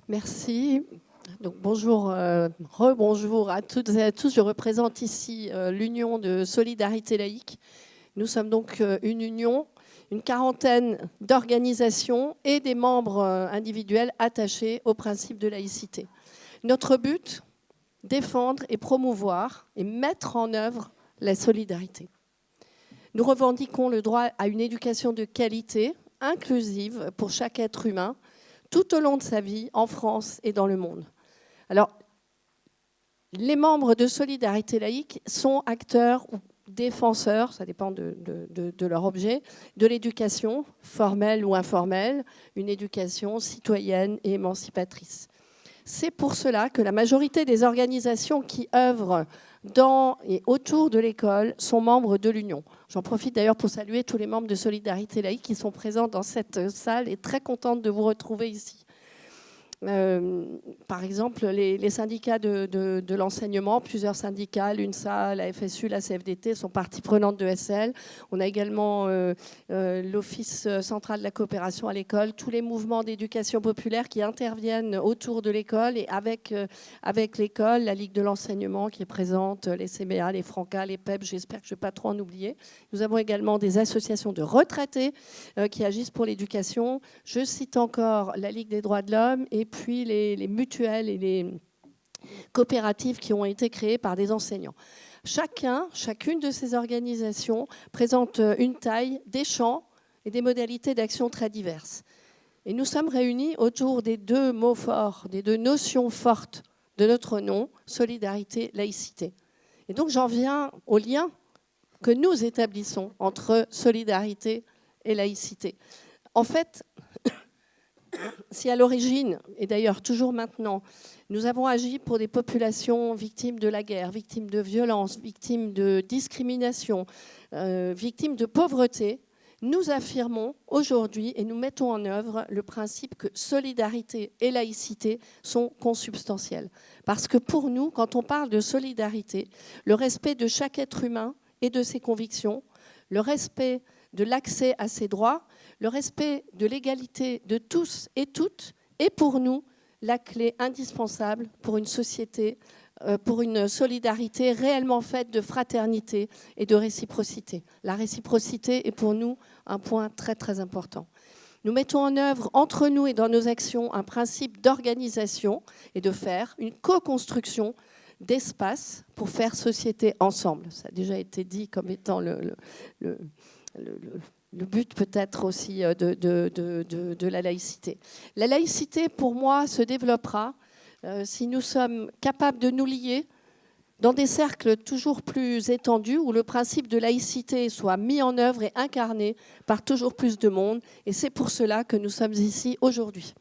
Merci. Donc, bonjour, rebonjour à toutes et à tous. Je représente ici l'Union de Solidarité Laïque. Nous sommes donc une union, une quarantaine d'organisations et des membres individuels attachés au principe de laïcité. Notre but, défendre et promouvoir et mettre en œuvre la solidarité. Nous revendiquons le droit à une éducation de qualité, inclusive pour chaque être humain, tout au long de sa vie, en France et dans le monde. Alors, les membres de Solidarité Laïque sont acteurs ou défenseurs, ça dépend de leur objet, de l'éducation, formelle ou informelle, une éducation citoyenne et émancipatrice. C'est pour cela que la majorité des organisations qui œuvrent dans et autour de l'école sont membres de l'Union. J'en profite d'ailleurs pour saluer tous les membres de Solidarité Laïque qui sont présents dans cette salle et très contente de vous retrouver ici. Par exemple, les syndicats de l'enseignement, plusieurs syndicats, l'UNSA, la FSU, la CFDT sont parties prenantes de SL. On a également l'Office central de la coopération à l'école, tous les mouvements d'éducation populaire qui interviennent autour de l'école et avec l'école, la Ligue de l'enseignement qui est présente, les CMA, les Franca, les PEP, j'espère que je ne vais pas trop en oublier. Nous avons également des associations de retraités qui agissent pour l'éducation. Je cite encore la Ligue des droits de l'homme et puis les mutuelles et les coopératives qui ont été créées par des enseignants. Chacune de ces organisations présente une taille, des champs et des modalités d'action très diverses. Et nous sommes réunis autour des deux mots forts, des deux notions fortes de notre nom, solidarité, laïcité. Et donc j'en viens au lien que nous établissons entre solidarité et laïcité. En fait, si à l'origine, et d'ailleurs toujours maintenant, nous avons agi pour des populations victimes de la guerre, victimes de violences, victimes de discrimination, victimes de pauvreté, nous affirmons aujourd'hui et nous mettons en œuvre le principe que solidarité et laïcité sont consubstantiels. Parce que pour nous, quand on parle de solidarité, le respect de chaque être humain et de ses convictions, le respect de l'accès à ses droits, le respect de l'égalité de tous et toutes est pour nous la clé indispensable pour une société, pour une solidarité réellement faite de fraternité et de réciprocité. La réciprocité est pour nous un point très très important. Nous mettons en œuvre entre nous et dans nos actions un principe d'organisation et de faire une co-construction d'espace pour faire société ensemble. Ça a déjà été dit comme étant le but peut-être aussi de la laïcité. La laïcité, pour moi, se développera si nous sommes capables de nous lier dans des cercles toujours plus étendus où le principe de laïcité soit mis en œuvre et incarné par toujours plus de monde. Et c'est pour cela que nous sommes ici aujourd'hui.